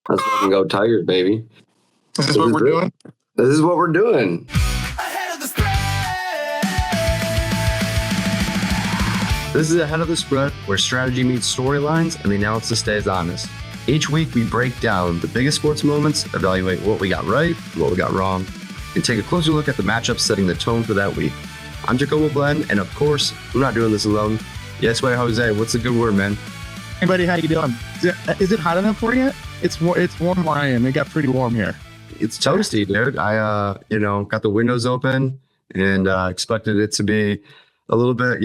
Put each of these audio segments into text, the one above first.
Let's fucking go Tigers, baby. This is what we're doing? This is what we're doing. This is Ahead of the Spread, where strategy meets storylines and the analysis stays honest. Each week, we break down the biggest sports moments, evaluate what we got right, what we got wrong, and take a closer look at the matchups setting the tone for that week. I'm Jacobo Glenn, and of course, I'm not doing this alone. Yes, wait, Jose, what's a good word, man? Hey, buddy, how you doing? Is it hot enough for you? It's warm where I am. It got pretty warm here. It's toasty, dude. I, got the windows open and expected it to be a little bit,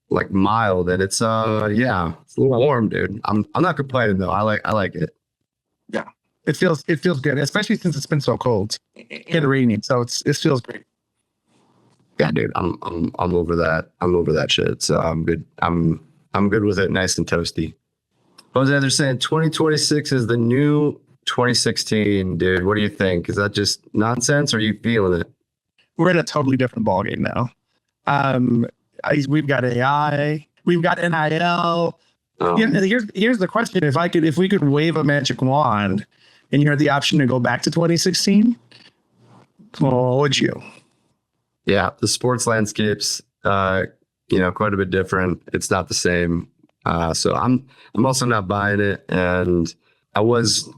like mild, and it's a little warm, dude. I'm not complaining though. I like it. Yeah, it feels good, especially since it's been so cold and raining. So it feels great. Yeah, dude. I'm over that. I'm over that shit. So I'm good. I'm good with it. Nice and toasty. Jose, they're saying 2026 is the new 2016, dude. What do you think? Is that just nonsense, or are you feeling it? We're in a totally different ballgame now. We've got AI, we've got NIL. Here's the question: if we could wave a magic wand, and you had the option to go back to 2016, what would you? Yeah, the sports landscape's quite a bit different. It's not the same. So I'm also not buying it. And I was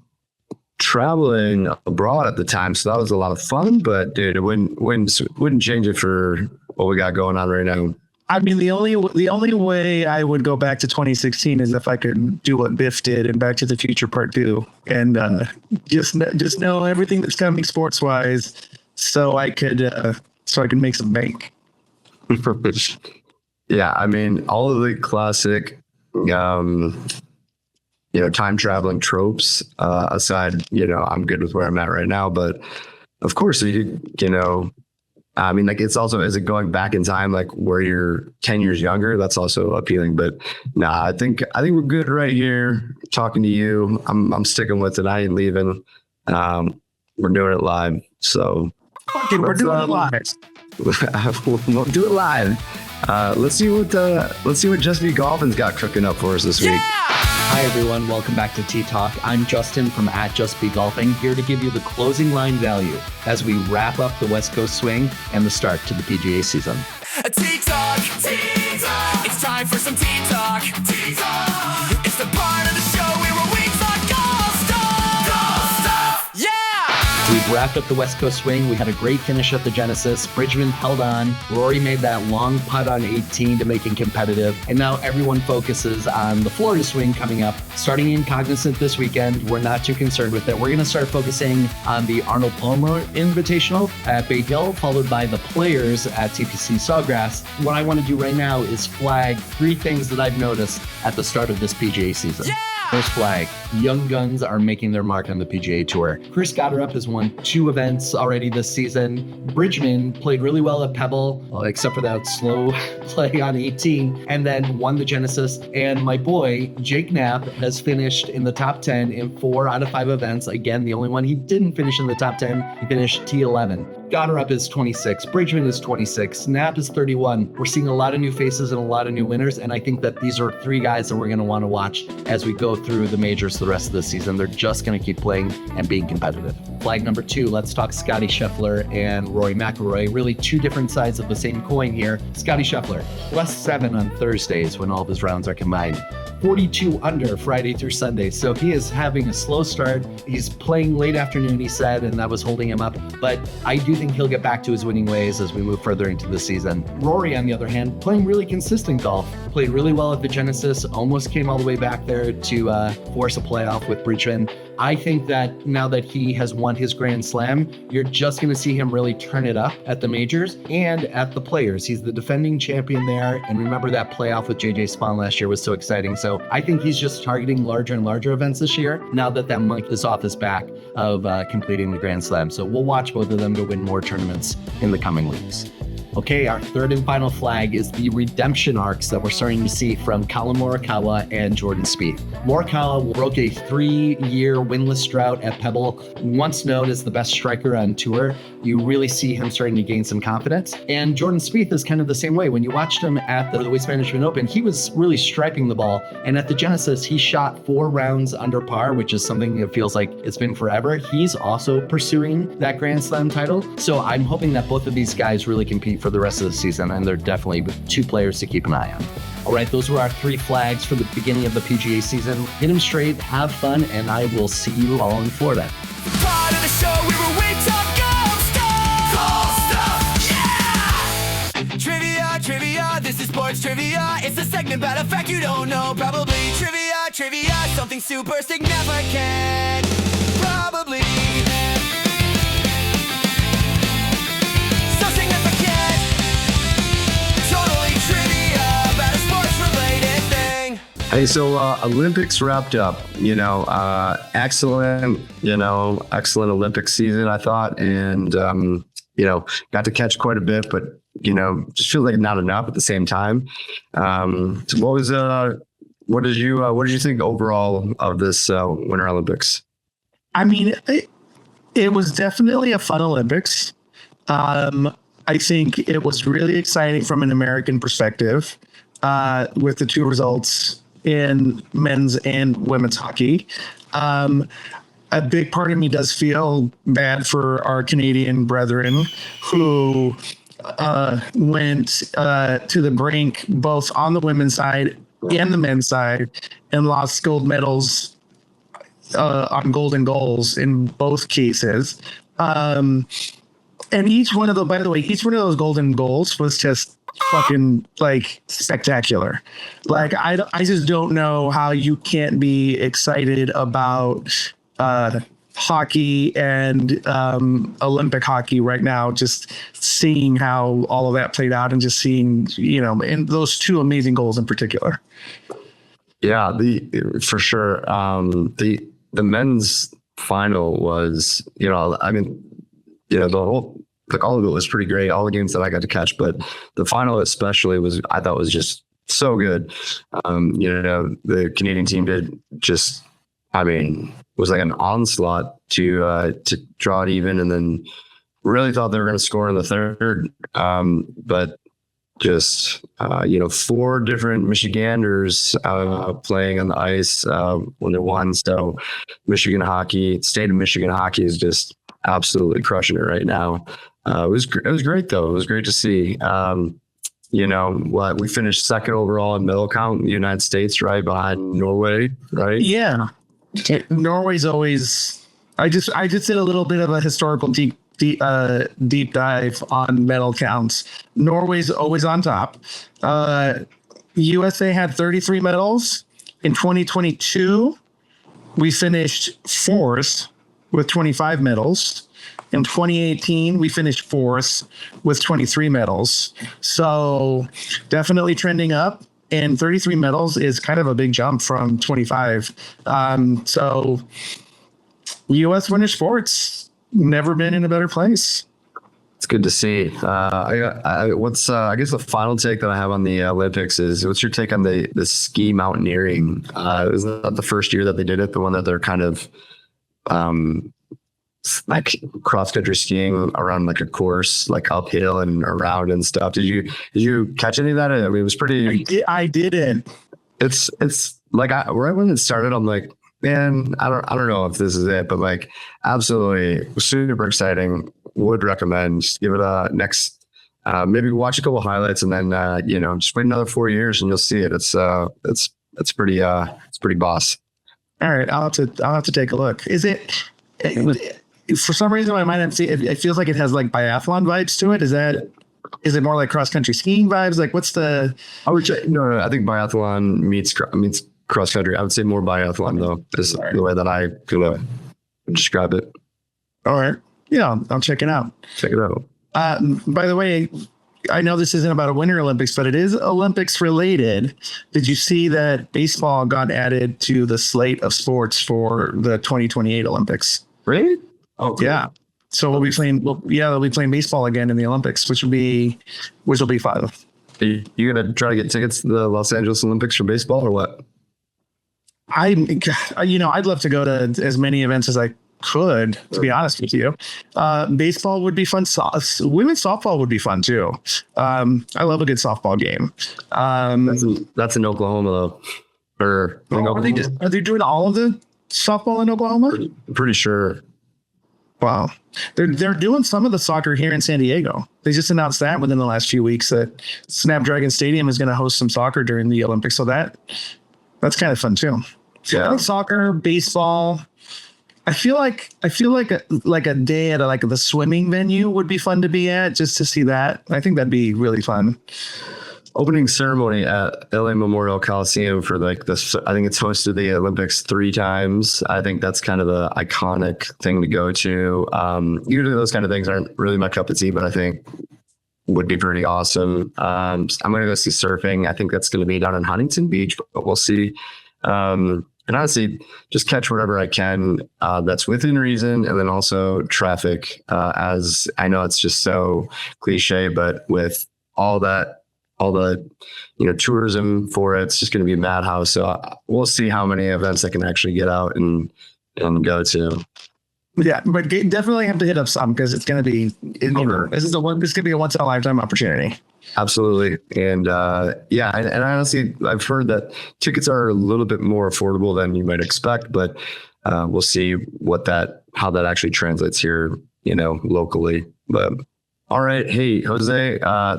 traveling abroad at the time, so that was a lot of fun. But dude, it wouldn't change it for what we got going on right now. I mean, the only way I would go back to 2016 is if I could do what Biff did in Back to the Future Part 2 and just know everything that's coming sports wise, so I could make some bank. Yeah, I mean, all of the classic, time traveling tropes aside, I'm good with where I'm at right now. But of course, it's also, is it going back in time, like where you're 10 years younger? That's also appealing. But nah, I think we're good right here talking to you. I'm sticking with it. I ain't leaving. We're doing it live. So we're doing it live. We'll do it live. Let's see what Justin Golfin's got cooking up for us this week. Hi everyone, welcome back to Tea Talk. I'm Justin from @JustBeGolfing, here to give you the closing line value as we wrap up the West Coast swing and the start to the PGA season. Tea Talk, it's time for some Tea Talk. It's the part of the show where we talk golf stuff. Yeah! We've wrapped up the West Coast swing. We had a great finish at the Genesis. Bridgman held on. Rory made that long putt on 18 to make it competitive. And now everyone focuses on the Florida swing coming up. Starting in Cognizant this weekend, we're not too concerned with it. We're going to start focusing on the Arnold Palmer Invitational at Bay Hill, followed by the Players at TPC Sawgrass. What I want to do right now is flag 3 things that I've noticed at the start of this PGA season. Yeah! First flag, young guns are making their mark on the PGA Tour. Chris Gotterup has won 2 events already this season. Bridgman played really well at Pebble, except for that slow play on 18, and then won the Genesis. And my boy, Jake Knapp, has finished in the top 10 in 4 out of 5 events. Again, the only one he didn't finish in the top 10, he finished T11. Gotterup is 26, Bridgman is 26, Knapp is 31. We're seeing a lot of new faces and a lot of new winners, and I think that these are 3 guys that we're going to want to watch as we go through the majors the rest of the season. They're just going to keep playing and being competitive. Flag number 2, let's talk Scotty Scheffler and Rory McIlroy. Really 2 different sides of the same coin here. Scotty Scheffler, +7 on Thursdays when all of his rounds are combined. 42 under Friday through Sunday. So he is having a slow start. He's playing late afternoon, he said, and that was holding him up. But I do think he'll get back to his winning ways as we move further into the season. Rory, on the other hand, playing really consistent golf. Played really well at the Genesis, almost came all the way back there to force a playoff with Bridgman. I think that now that he has won his Grand Slam, you're just going to see him really turn it up at the majors and at the Players. He's the defending champion there. And remember that playoff with JJ Spawn last year was so exciting. So I think he's just targeting larger and larger events this year now that monk is off his back of completing the Grand Slam. So we'll watch both of them to win more tournaments in the coming weeks. Okay, our third and final flag is the redemption arcs that we're starting to see from Colin Morikawa and Jordan Spieth. Morikawa broke a 3-year winless drought at Pebble, once known as the best striker on tour. You really see him starting to gain some confidence. And Jordan Spieth is kind of the same way. When you watched him at the Waste Management Open, he was really striping the ball. And at the Genesis, he shot 4 rounds under par, which is something that feels like it's been forever. He's also pursuing that Grand Slam title. So I'm hoping that both of these guys really compete for the rest of the season, and they're definitely 2 players to keep an eye on. All right, those were our 3 flags for the beginning of the PGA season. Hit them straight, have fun, and I will see you all in Florida. Part of the show, we were way top gold stuff. Yeah! Trivia, this is sports trivia. It's a segment about a fact you don't know, probably. Trivia, something super significant, probably. So significant, totally trivia about a sports-related thing. Hey, so Olympics wrapped up, excellent Olympic season, I thought. And, got to catch quite a bit, but, just feels like not enough at the same time. So what did you think overall of this Winter Olympics? I mean, it was definitely a fun Olympics. I think it was really exciting from an American perspective with the 2 results in men's and women's hockey. A big part of me does feel bad for our Canadian brethren who went to the brink, both on the women's side and the men's side, and lost gold medals on golden goals in both cases. And each one of those golden goals was just fucking spectacular. I just don't know how you can't be excited about hockey and Olympic hockey right now, just seeing how all of that played out and just seeing, and those 2 amazing goals in particular. Yeah, for sure. The men's final was, the whole, all of it was pretty great. All the games that I got to catch, but the final especially I thought was just so good. The Canadian team did just, was like an onslaught to draw it even, and then really thought they were going to score in the third. But just 4 different Michiganders playing on the ice when they won. So state of Michigan hockey is just absolutely crushing it right now. It was great though. It was great to see. We finished 2nd overall in medal count in the United States, right behind Norway, right? Yeah. Norway's always. I just did a little bit of a historical deep dive on medal counts. Norway's always on top. USA had 33 medals in 2022. We finished 4th with 25 medals. In 2018, we finished 4th with 23 medals. So definitely trending up. And 33 medals is kind of a big jump from 25. So U.S. winter sports, never been in a better place. It's good to see. I guess the final take that I have on the Olympics is, what's your take on the ski mountaineering? Isn't that the first year that they did it? The one that they're kind of like cross country skiing around like a course, like uphill and around and stuff. Did you catch any of that? I mean, it was pretty. I didn't. It's like right when it started, I'm like, man, I don't know if this is it, but like absolutely super exciting. Would recommend. Just give it a next. Maybe watch a couple highlights and then just wait another 4 years and you'll see it. It's pretty boss. All right, I'll have to take a look. Is it? For some reason, I might not see it. It feels like it has like biathlon vibes to it. Is it more like cross country skiing vibes? Like, what's the? No. I think biathlon meets cross country. I would say more biathlon though. Is the way that I could describe it. All right. Yeah, I'll check it out. Check it out. By the way, I know this isn't about a Winter Olympics, but it is Olympics related. Did you see that baseball got added to the slate of sports for the 2028 Olympics? Really? Oh, cool. Yeah. So we'll be playing. Well, yeah, they'll be playing baseball again in the Olympics, which will be fun. Are you gonna try to get tickets to the Los Angeles Olympics for baseball or what? I'd love to go to as many events as I could, to be honest with you. Baseball would be fun. Women's softball would be fun too. I love a good softball game. That's in Oklahoma though. Or are they doing all of the softball in Oklahoma? Pretty sure. Wow. They're doing some of the soccer here in San Diego. They just announced that within the last few weeks that Snapdragon Stadium is going to host some soccer during the Olympics. So that's kind of fun too. Yeah. I think soccer, baseball. I feel like a day at the swimming venue would be fun to be at, just to see that. I think that'd be really fun. Opening ceremony at LA Memorial Coliseum for this. I think it's hosted the Olympics 3 times. I think that's kind of the iconic thing to go to. Usually those kind of things aren't really my cup of tea, but I think would be pretty awesome. I'm going to go see surfing. I think that's going to be down in Huntington Beach, but we'll see. And honestly, just catch whatever I can that's within reason, and then also traffic. As I know it's just so cliche, but with all the tourism for it's just going to be a madhouse. So we'll see how many events I can actually get out and go to. Yeah, but definitely have to hit up some because it's going to be, this going to be a once in a lifetime opportunity. Absolutely. And and honestly, I've heard that tickets are a little bit more affordable than you might expect, but we'll see how that actually translates here, locally. But all right. Hey, Jose,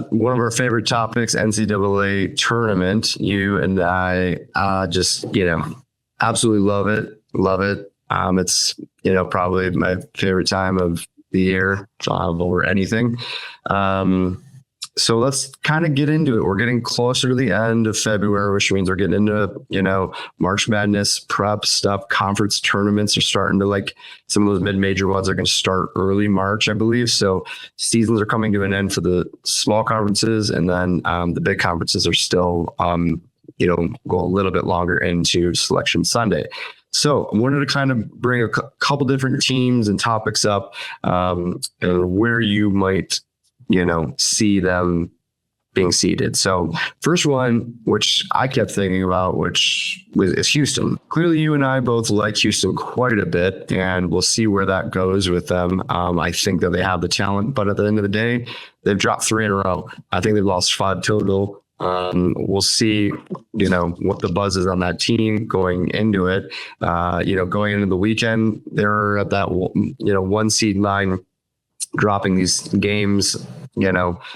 one of our favorite topics, NCAA tournament. You and I just, absolutely love it. Love it. It's, probably my favorite time of the year over anything. So let's kind of get into it. We're getting closer to the end of February, which means we're getting into, March Madness prep stuff. Conference tournaments are starting to some of those mid-major ones are going to start early March, I believe. So seasons are coming to an end for the small conferences. And then the big conferences are still, go a little bit longer into Selection Sunday. So I wanted to kind of bring a couple different teams and topics up and where you might see them being seeded. So first one, which I kept thinking about, is Houston. Clearly, you and I both like Houston quite a bit, and we'll see where that goes with them. I think that they have the talent, but at the end of the day, they've dropped 3 in a row. I think they've lost 5 total. We'll see, what the buzz is on that team going into it. Going into the weekend, they're at that, 1 seed line, dropping these games.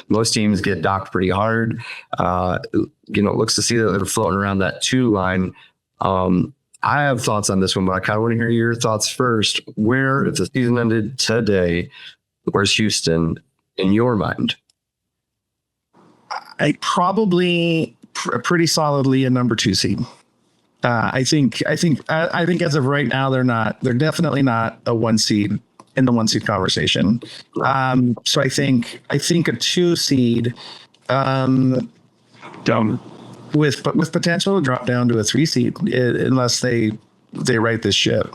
Most teams get docked pretty hard. It looks to see that they're floating around that 2 line. I have thoughts on this one, but I kind of want to hear your thoughts first. If the season ended today, where's Houston in your mind? I probably pretty solidly a number 2 seed. I think as of right now, they're definitely not a 1 seed in the 1 seed conversation. So I think a 2 seed, with potential to drop down to a 3 seed unless they right this ship.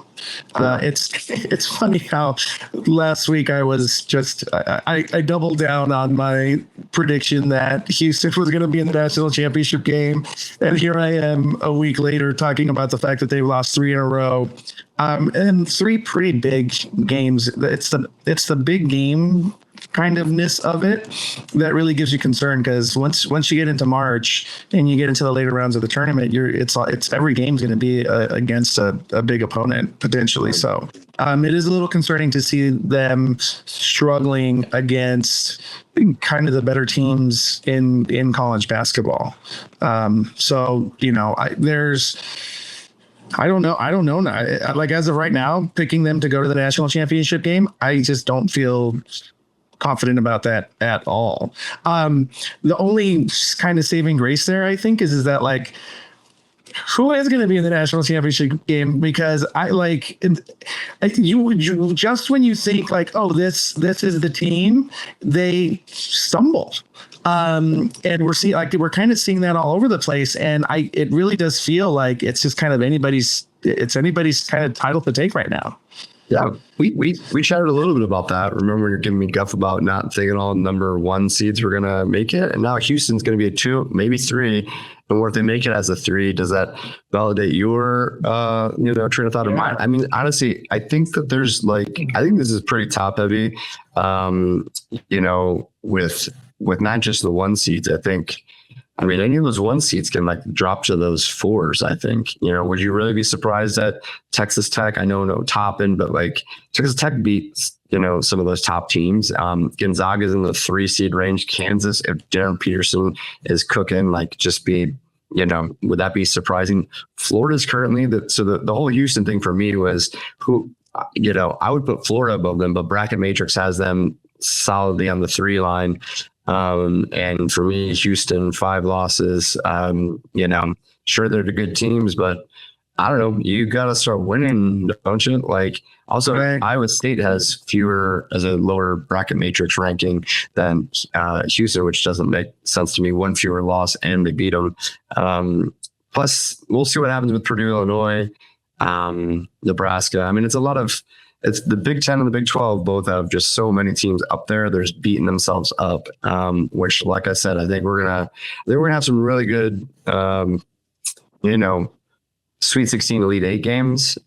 It's funny how last week I was I doubled down on my prediction that Houston was going to be in the national championship game, and here I am a week later talking about the fact that they've lost 3 in a row, and 3 pretty big games. It's the big game kind ofness of it that really gives you concern, because once you get into March and you get into the later rounds of the tournament, it's every game's going to be against a big opponent potentially. So it is a little concerning to see them struggling against kind of the better teams in college basketball. So I don't know. Like, as of right now, picking them to go to the national championship game, I just don't feel confident about that at all. The only kind of saving grace there, I think, is that who is going to be in the national championship game? Because you just when you think oh, this is the team, they stumble. And we're kind of seeing that all over the place. And it really does feel like it's just kind of anybody's kind of title to take right now. Yeah, we chatted a little bit about that. Remember when you're giving me guff about not thinking all number 1 seeds were gonna make it, and now Houston's gonna be a 2, maybe 3. And what if they make it as a 3? Does that validate your train of thought or mine? I mean, honestly, I think that there's I think this is pretty top heavy. With not just the 1 seeds. I mean, any of those 1 seeds can drop to those 4s, I think. Would you really be surprised that Texas Tech, I know no Toppin, but Texas Tech beats, some of those top teams. Gonzaga's in the 3 seed range. Kansas, if Darren Peterson is cooking, would that be surprising? Florida's currently the whole Houston thing for me was I would put Florida above them, but Bracket Matrix has them solidly on the 3 line. And for me, Houston, 5 losses. Sure, they're the good teams, but I don't know. You got to start winning, don't you? Also, right. Iowa State has a lower bracket matrix ranking than Houston, which doesn't make sense to me. 1 fewer loss, and they beat them. Plus, we'll see what happens with Purdue, Illinois, Nebraska. I mean, it's the Big 10 and the Big 12 both have just so many teams up there. They're just beating themselves up, which, like I said, I think we're gonna have some really good, Sweet 16, Elite 8 games,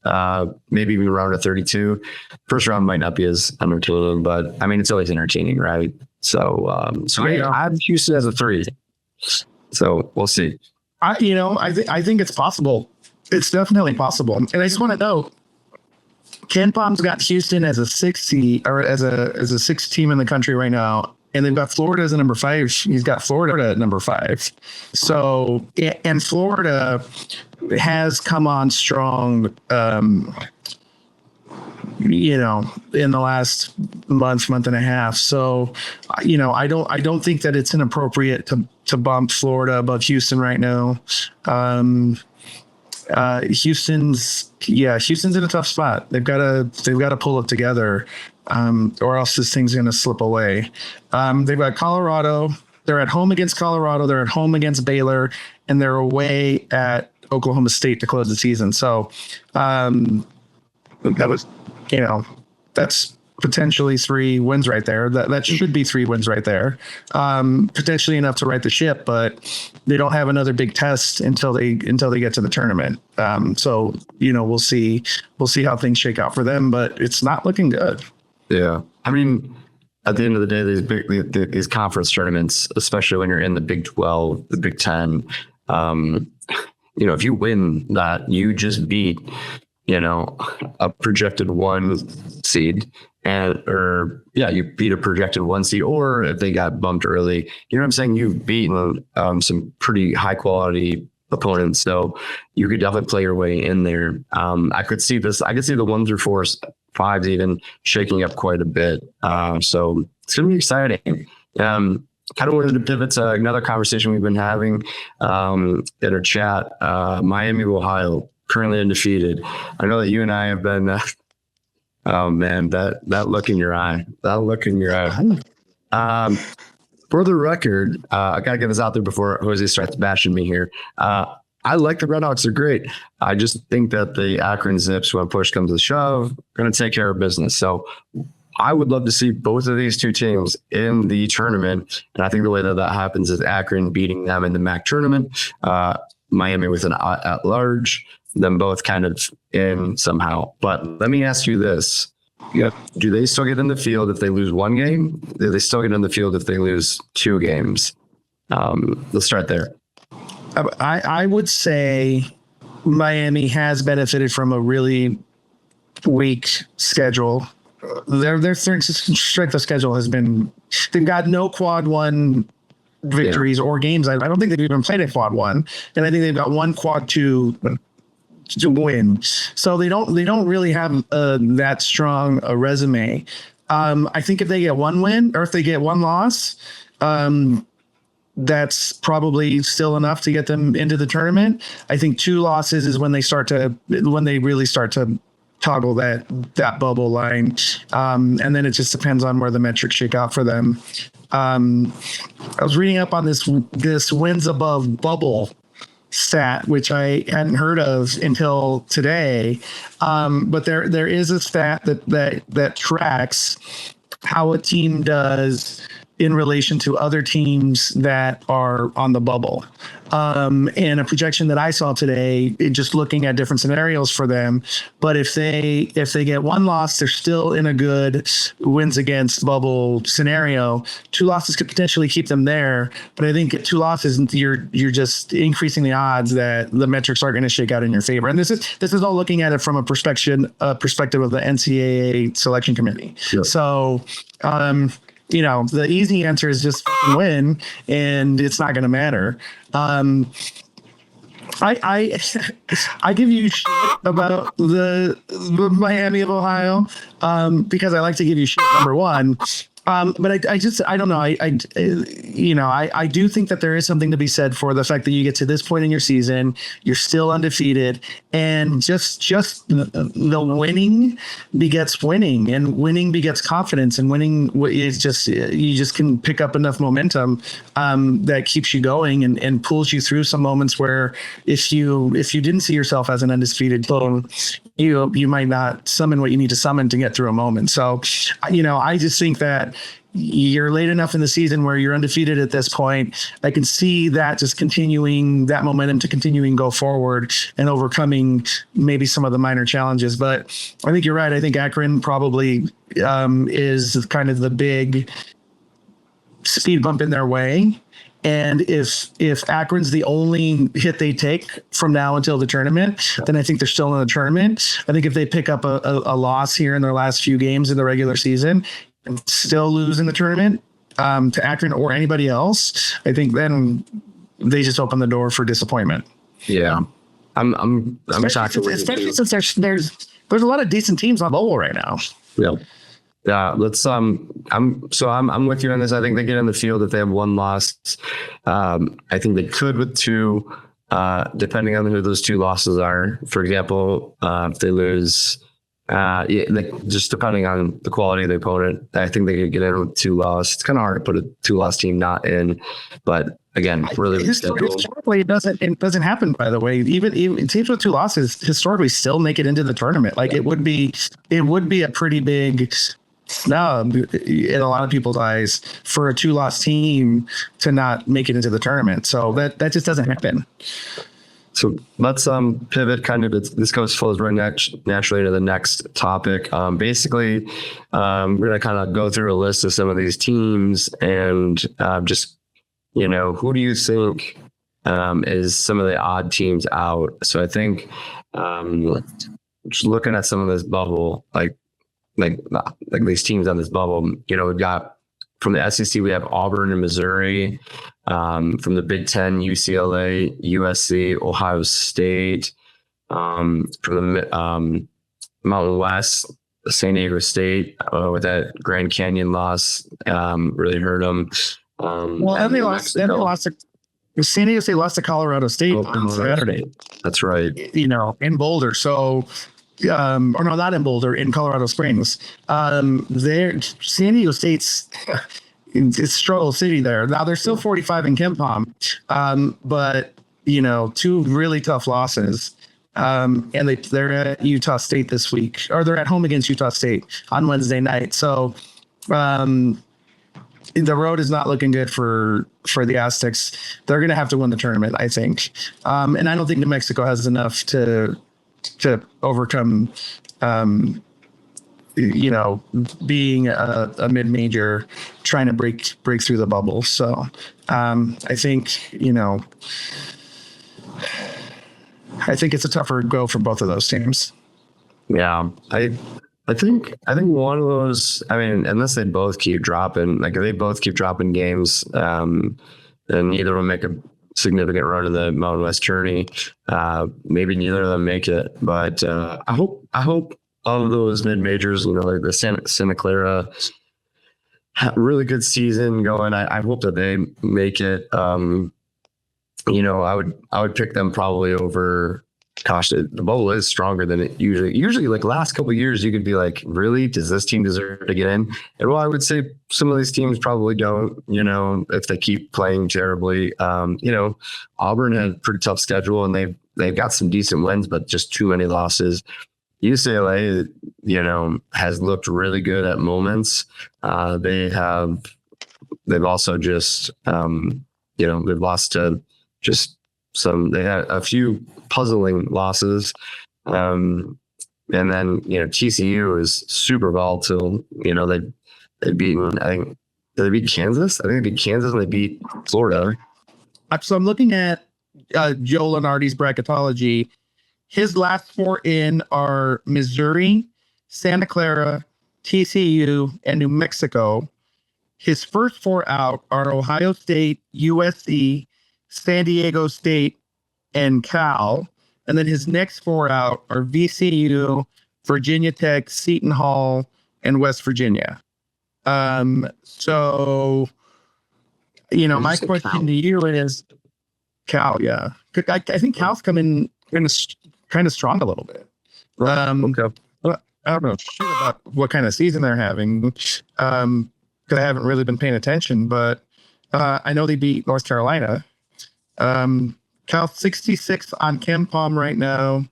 maybe even round of 32. First round might not be as entertaining, but I mean, it's always entertaining, right? So I'm Houston as a 3. So we'll see. I think it's possible. It's definitely possible. And I just want to know, Ken Palm's got Houston as a 6 seed, or as a 6th team in the country right now, and they've got Florida as a number 5. He's got Florida at number 5. So, and Florida has come on strong, in the last month and a half. So, I don't think that it's inappropriate to bump Florida above Houston right now. Houston's in a tough spot. They've got to pull it together, or else this thing's going to slip away. They've got Colorado. They're at home against Colorado. They're at home against Baylor, and they're away at Oklahoma State to close the season. So, that's potentially 3 wins right there. That should be 3 wins right there. Potentially enough to right the ship, but they don't have another big test until they get to the tournament. So we'll see how things shake out for them, but it's not looking good. Yeah, I mean, at the end of the day, these conference tournaments, especially when you're in the Big 12, the Big 10, if you win that, you just beat a projected 1 seed. You beat a projected 1 seed, or if they got bumped early, you know what I'm saying? You've beaten some pretty high quality opponents, so you could definitely play your way in there. I could see the 1 through 4s, 5s even shaking up quite a bit. So it's gonna be exciting. Kind of wanted to pivot to another conversation we've been having in our chat. Miami, Ohio, currently undefeated. I know that you and I have been. Oh man, that look in your eye. For the record, I gotta get this out there before Jose starts bashing me here. I like the Redhawks; they're great. I just think that the Akron Zips, when push comes to shove, are going to take care of business. So I would love to see both of these 2 teams in the tournament, and I think the way that happens is Akron beating them in the MAC tournament, Miami with an at large. Them both kind of in somehow. But let me ask you this. Do they still get in the field if they lose 1 game? Do they still get in the field if they lose 2 games? Let's start there. I would say Miami has benefited from a really weak schedule. Their strength of schedule has been, they've got no quad 1 victories or games. I don't think they've even played a quad 1. And I think they've got 1 quad 2 to win. So they don't really have that strong a resume. I think if they get 1 win or if they get 1 loss, that's probably still enough to get them into the tournament. I think 2 losses is when they really start to toggle that bubble line. And then it just depends on where the metrics shake out for them. I was reading up on this wins above bubble stat, which I hadn't heard of until today. But there is a stat that tracks how a team does in relation to other teams that are on the bubble. And a projection that I saw today, just looking at different scenarios for them. But if they get one loss, they're still in a good wins against bubble scenario. 2 losses could potentially keep them there. But I think 2 losses, you're just increasing the odds that the metrics are going to shake out in your favor. And this is all looking at it from a perspective of the NCAA selection committee. Sure. So, the easy answer is just win, and it's not going to matter. I give you shit about the Miami of Ohio because I like to give you shit, number one. But I don't know. I do think that there is something to be said for the fact that you get to this point in your season, you're still undefeated, and just the winning begets winning, and winning begets confidence, and winning is just, you just can pick up enough momentum that keeps you going and pulls you through some moments where if you didn't see yourself as an undefeated team, you might not summon what you need to summon to get through a moment. So, I just think that you're late enough in the season where you're undefeated at this point. I can see that just continuing that momentum to continuing go forward and overcoming maybe some of the minor challenges. But I think you're right. I think Akron probably is kind of the big speed bump in their way. And if Akron's the only hit they take from now until the tournament, then I think they're still in the tournament. I think if they pick up a loss here in their last few games in the regular season and still lose in the tournament to Akron or anybody else, I think then they just open the door for disappointment. Yeah, I'm shocked. Especially since there's a lot of decent teams on the bubble right now. Yeah. Yeah, let's. I'm with you on this. I think they get in the field if they have 1 loss. I think they could with 2, depending on who those 2 losses are. For example, if they lose, just depending on the quality of the opponent, I think they could get in with 2 losses. It's kind of hard to put a 2-loss team not in, but again, really historically it doesn't happen. By the way, even teams with 2 losses historically still make it into the tournament. Like it would be a pretty big snub in a lot of people's eyes for a 2-loss team to not make it into the tournament. So that just doesn't happen. So let's pivot kind of. This flows right naturally into the next topic. Basically, we're going to kind of go through a list of some of these teams and just, who do you think is some of the odd teams out? So I think just looking at some of this bubble, like these teams on this bubble, we've got from the SEC, we have Auburn and Missouri. From the Big Ten, UCLA, USC, Ohio State. From the Mountain West, San Diego State with that Grand Canyon loss really hurt them. And they lost. San Diego State lost to Colorado State on Saturday. That's right. In Boulder. So. Or no, not in Boulder, in Colorado Springs. San Diego State's it's struggle city there. Now they're still 45 in KenPom, but 2 really tough losses. And they're at Utah State this week, or they're at home against Utah State on Wednesday night. So the road is not looking good for the Aztecs. They're going to have to win the tournament, I think. And I don't think New Mexico has enough to overcome, being a mid-major trying to break through the bubble. So I think it's a tougher go for both of those teams. Yeah, I think one of those. I mean, unless they both keep dropping, if they both keep dropping games, then either will make a significant run in the Mountain West tourney. Maybe neither of them make it, but I hope all of those mid majors, like the Santa Clara, really good season going. I hope that they make it. I would pick them probably over the bubble is stronger than it usually like last couple of years, you could be like, really, does this team deserve to get in? And well, I would say some of these teams probably don't, if they keep playing terribly. Auburn had a pretty tough schedule and they've got some decent wins, but just too many losses. UCLA, has looked really good at moments. They've also just, they've lost to just they had a few puzzling losses. And then, TCU is super volatile. They beaten, I think, did they beat Kansas? I think they beat Kansas and they beat Florida. So I'm looking at Joe Lenardi's bracketology. His last 4 in are Missouri, Santa Clara, TCU, and New Mexico. His first 4 out are Ohio State, USC, San Diego State, and Cal. And then his next 4 out are VCU, Virginia Tech, Seton Hall, and West Virginia. So, my question to you is Cal, yeah. I think Cal's coming kind of strong a little bit. Okay. I don't know about what kind of season they're having, because I haven't really been paying attention, but I know they beat North Carolina. Cal 66 on KenPom right now.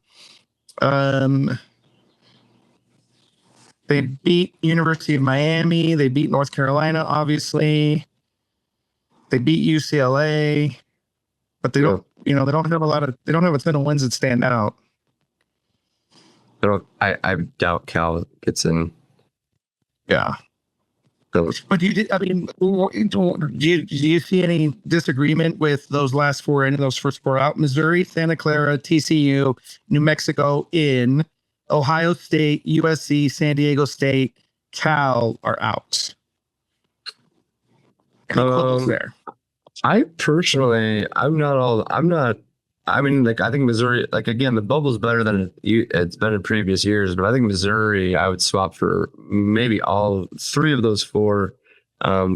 They beat University of Miami. They beat North Carolina, obviously. They beat UCLA, but they don't have a ton of wins that stand out. I doubt Cal gets in. Yeah. Those. But do you see any disagreement with those last 4 in and those first 4 out? Missouri, Santa Clara, TCU, New Mexico in, Ohio State, USC, San Diego State, Cal are out. Any close there? I personally, I think Missouri, again, the bubble's better than it's been in previous years, but I think Missouri, I would swap for maybe all 3 of those 4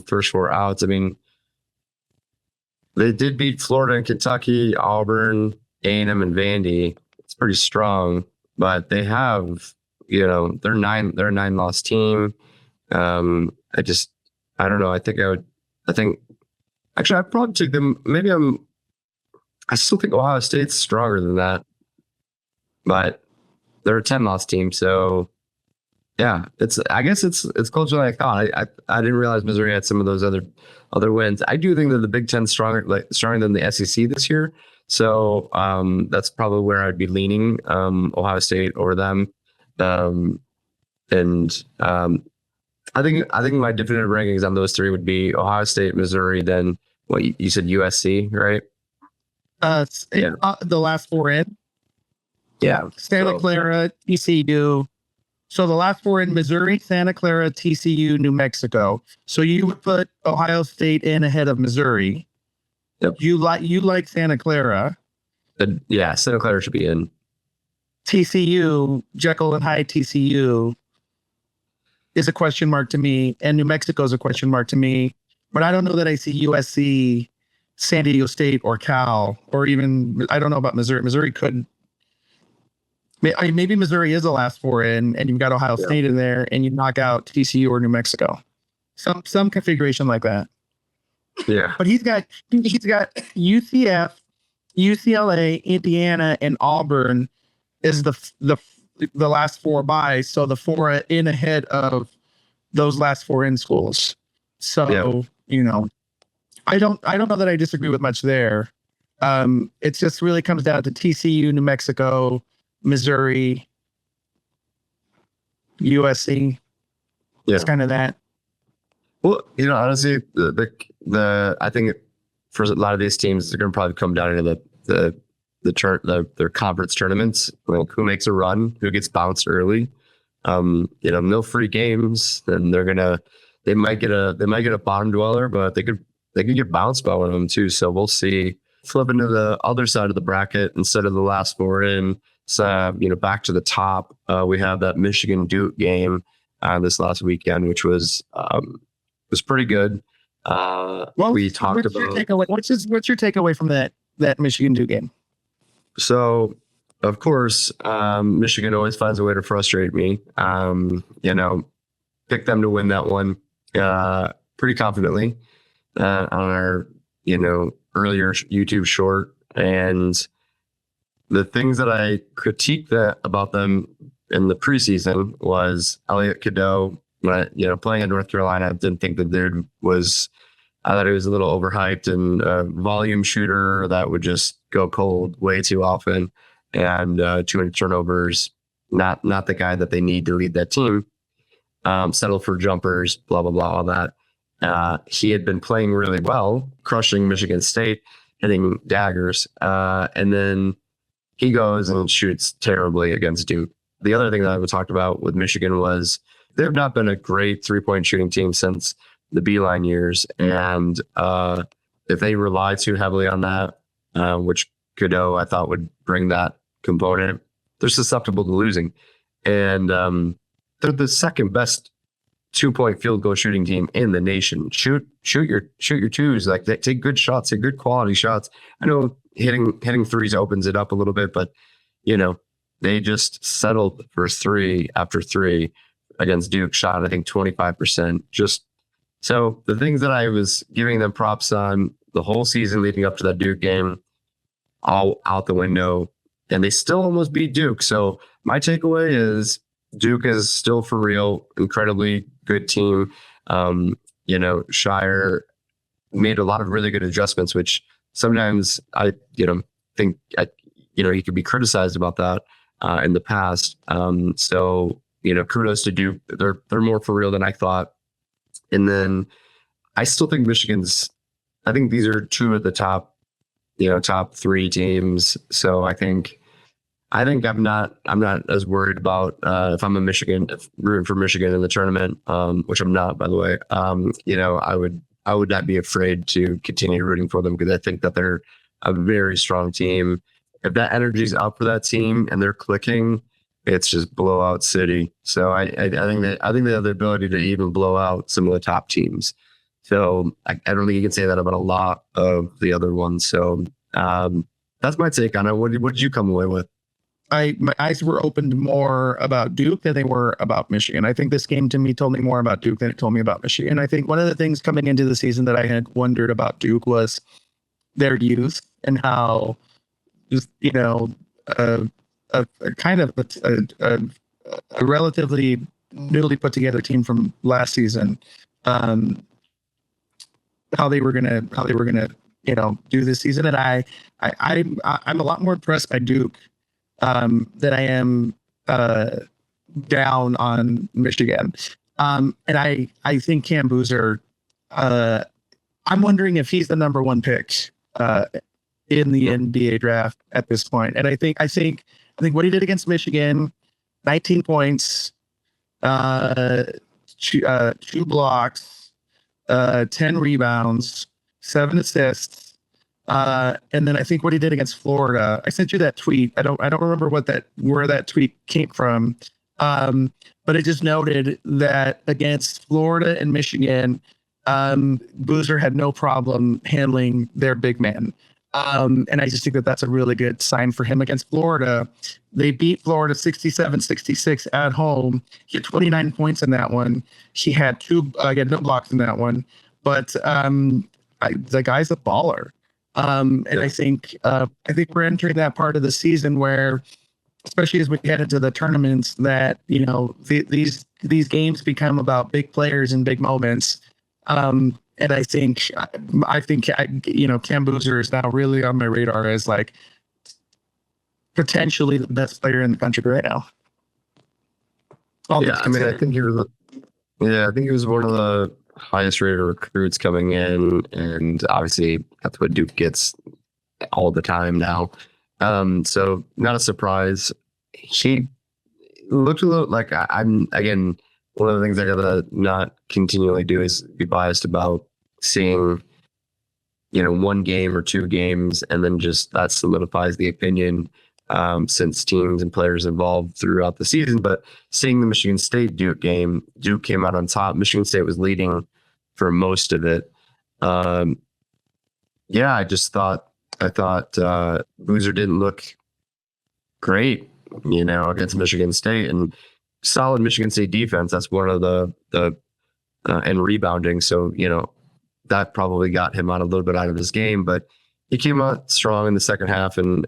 first 4 outs. I mean, they did beat Florida and Kentucky, Auburn, A&M, and Vandy. It's pretty strong, but they have, they're a 9-loss team. I don't know. Actually, I'd probably take them. I still think Ohio State's stronger than that, but they're a 10-loss team. So yeah, I guess it's closer than I thought. I didn't realize Missouri had some of those other wins. I do think that the Big Ten stronger than the SEC this year. So that's probably where I'd be leaning, Ohio State over them. I think my definitive rankings on those 3 would be Ohio State, Missouri, then what you said, USC, right? The last 4 in. Yeah. Santa Clara, TCU. So the last 4 in: Missouri, Santa Clara, TCU, New Mexico. So you would put Ohio State in ahead of Missouri. Yep. You like Santa Clara. Santa Clara should be in. TCU, Jekyll and Hyde TCU is a question mark to me, and New Mexico is a question mark to me. But I don't know that I see USC, San Diego State, or Cal, or even, I don't know about Missouri. Missouri could. Maybe Missouri is the last 4 in, and you've got Ohio State in there, and you knock out TCU or New Mexico. Some configuration like that. Yeah. But he's got UCF, UCLA, Indiana, and Auburn is the last 4 buys. So the 4 in ahead of those last 4 in schools. So I don't know that I disagree with much there. It just really comes down to TCU, New Mexico, Missouri, USC. Yeah. It's kind of that. Well, honestly, I think for a lot of these teams, they're going to probably come down to their conference tournaments. Like who makes a run, who gets bounced early. No free games, and they might get a bottom dweller, but they could get bounced by one of them too. So we'll see. Flipping to the other side of the bracket instead of the last 4 in. So back to the top, we have that Michigan Duke game this last weekend, which was pretty good. We talked about what's your takeaway from that Michigan Duke game? So of course, Michigan always finds a way to frustrate me. Pick them to win that one pretty confidently on our, earlier YouTube short. And the things that I critiqued about them in the preseason was Elliot Cadeau. Playing in North Carolina, I didn't think that I thought he was a little overhyped and a volume shooter that would just go cold way too often, and too many turnovers. Not the guy that they need to lead that team. Settle for jumpers, blah, blah, blah, all that. He had been playing really well, crushing Michigan State, hitting daggers. And then he goes and shoots terribly against Duke. The other thing that I talked about with Michigan was they've not been a great 3-point shooting team since the Beeline years. And if they rely too heavily on that, which Cadeau I thought would bring that component, they're susceptible to losing. And they're the second best 2-point field goal shooting team in the nation. Shoot your twos. Like, they take good shots, take good quality shots. I know hitting threes opens it up a little bit, but they just settled for 3 after 3 against Duke. Shot, I think, 25%. Just so the things that I was giving them props on the whole season leading up to that Duke game, all out the window, and they still almost beat Duke. So my takeaway is Duke is still for real, incredibly good team. Shire made a lot of really good adjustments, which sometimes I think he could be criticized about that in the past. So kudos to Duke. They're more for real than I thought. And then I still think I think these are 2 of the top 3 teams. So I think I'm not as worried about if I'm rooting for Michigan in the tournament, which I'm not, by the way. I would not be afraid to continue rooting for them, because I think that they're a very strong team. If that energy's up for that team and they're clicking, it's just blowout city. So I think they have the ability to even blow out some of the top teams. So I don't think you can say that about a lot of the other ones. So that's my take on it. What did you come away with? My eyes were opened more about Duke than they were about Michigan. I think this game to me told me more about Duke than it told me about Michigan. I think one of the things coming into the season that I had wondered about Duke was their youth and how just, a kind of a relatively newly put together team from last season, how they were gonna do this season. And I'm a lot more impressed by Duke than I am down on Michigan. And I think Cam Boozer, I'm wondering if he's the number 1 pick in the NBA draft at this point. And I think what he did against Michigan, 19 points, 2 blocks, 10 rebounds, 7 assists. And then I think what he did against Florida, I sent you that tweet. I don't remember where that tweet came from. But it just noted that against Florida and Michigan, Boozer had no problem handling their big man. And I just think that that's a really good sign for him. Against Florida, they beat Florida 67-66 at home. He had 29 points in that one. He had no blocks in that one. But the guy's a baller. And I think we're entering that part of the season where, especially as we get into the tournaments, that these games become about big players and big moments. And I think Cam Boozer is now really on my radar as like potentially the best player in the country right now. I think he was one of the highest rated recruits coming in, and obviously that's what Duke gets all the time now. So not a surprise. He looked a little like I'm again. One of the things I gotta not continually do is be biased about seeing, 1 game or 2 games, and then just that solidifies the opinion since teams and players evolved throughout the season. But seeing the Michigan State Duke game, Duke came out on top. Michigan State was leading for most of it. I thought Boozer didn't look great, against Michigan State, and solid Michigan State defense. That's one of the and rebounding. So, that probably got him a little bit out of his game, but he came out strong in the second half and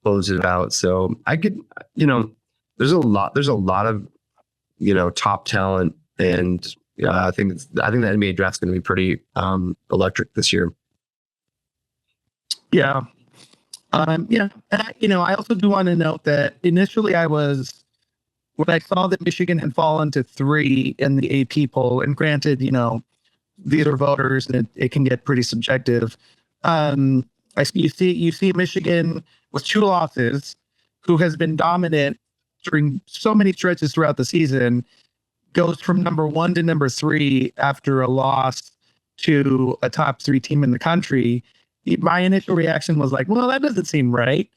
closed it out. So I could, there's a lot of, top talent, and I think the NBA draft's going to be pretty electric this year. Yeah. And I also do want to note that initially when I saw that Michigan had fallen to 3 in the AP poll, and granted, these are voters and it can get pretty subjective. You see Michigan with 2 losses, who has been dominant during so many stretches throughout the season, goes from number 1 to number 3 after a loss to a top 3 team in the country. My initial reaction was like, well, that doesn't seem right.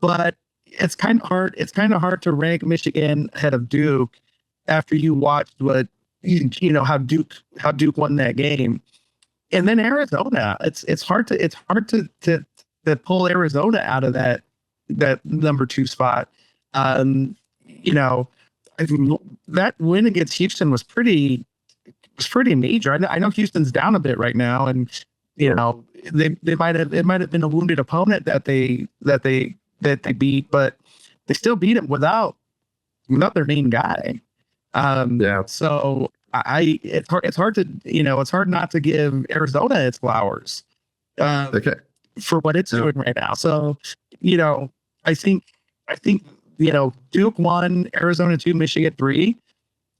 But it's kind of hard. It's kind of hard to rank Michigan ahead of Duke after you watched how Duke won that game. And then Arizona, it's hard to pull Arizona out of that number 2 spot. I think that win against Houston was pretty major. I know Houston's down a bit right now, and it might have been a wounded opponent that they beat, but they still beat him without their main guy. So it's hard not to give Arizona its flowers for what it's doing right now. So I think Duke 1, Arizona 2, Michigan 3.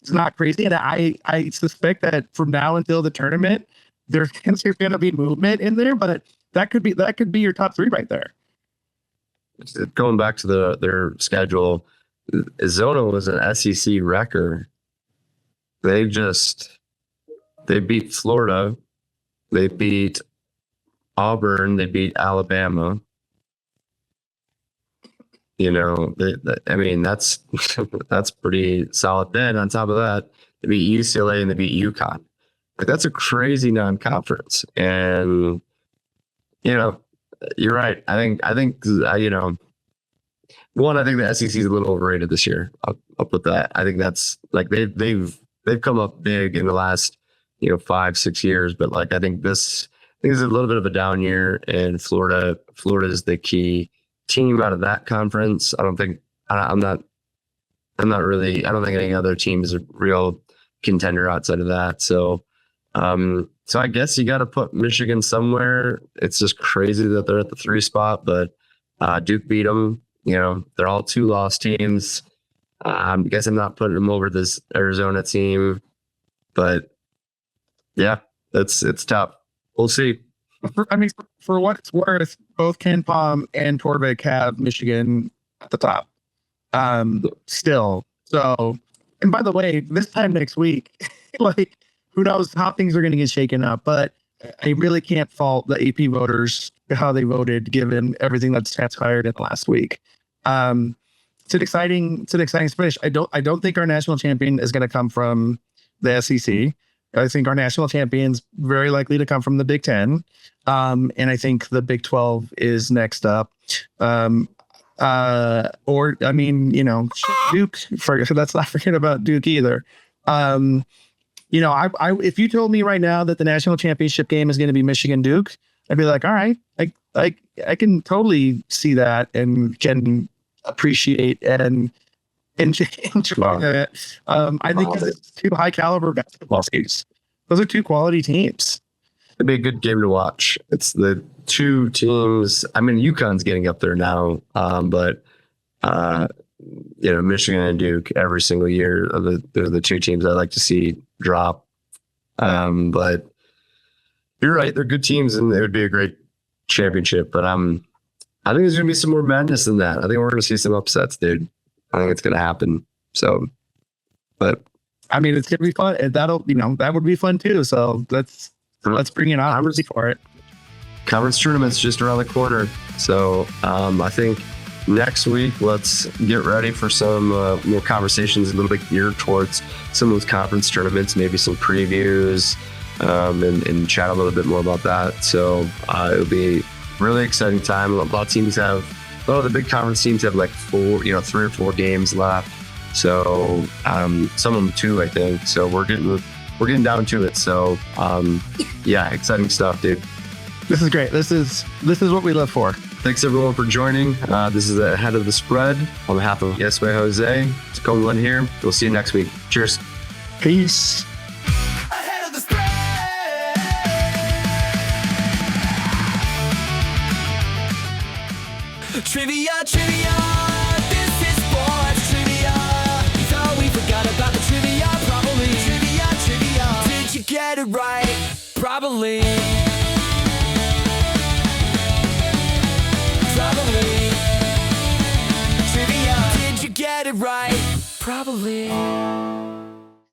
It's not crazy, and I suspect that from now until the tournament, there's going to be movement in there, but that could be your top 3 right there. Going back to their schedule, Arizona was an SEC wrecker. They beat Florida, they beat Auburn, they beat Alabama. That's pretty solid. Then on top of that, they beat UCLA and they beat UConn. That's a crazy non-conference. And you're right. I think the SEC is a little overrated this year. I'll put that. I think that's they've come up big in the last 5-6 years, but I think this is a little bit of a down year. And Florida is the key team out of that conference. I don't think any other team is a real contender outside of that. So I guess you got to put Michigan somewhere. It's just crazy that they're at the 3 spot, but Duke beat them. They're all 2-loss teams. I guess I'm not putting them over this Arizona team, but yeah, it's tough. We'll see. For what it's worth, both Ken Pom and Torvik have Michigan at the top. Still. So, and by the way, this time next week, who knows how things are going to get shaken up, but I really can't fault the AP voters how they voted given everything that's transpired in the last week. It's an exciting finish. I don't think our national champion is going to come from the SEC. I think our national champion's very likely to come from the Big Ten. And I think the Big 12 is next up. Duke, let's not forget about Duke either. If you told me right now that the national championship game is going to be Michigan Duke, I'd be like, all right, I can totally see that and can appreciate and enjoy it. I think it's 2 high caliber basketball teams. Those are 2 quality teams. It'd be a good game to watch. It's the 2 teams. UConn's getting up there now, but Michigan and Duke every single year they're the 2 teams I like to see drop. But you're right, they're good teams, and it would be a great championship. But I think there's gonna be some more madness than that. I think we're gonna see some upsets, dude. I think it's gonna happen. So, but it's gonna be fun. And that would be fun too. So let's bring it on for it. Conference tournament's just around the corner. So I think next week, let's get ready for some more conversations a little bit geared towards some of those conference tournaments, maybe some previews, and chat a little bit more about that. So it'll be really exciting time. A lot of teams have the big conference teams have like 3 or 4 games left. So some of them 2, I think. So we're getting down to it. So yeah, exciting stuff, dude. This is great. This is what we live for. Thanks everyone for joining. This is Ahead of the Spread. On behalf of Yes Way Jose, it's Cognizant here. We'll see you next week. Cheers. Peace. Ahead of the spread. Trivia, trivia. This is sports trivia. We thought we forgot about the trivia, probably. Trivia, trivia. Did you get it right? Probably. Probably. Trivia. Did you get it right? Probably.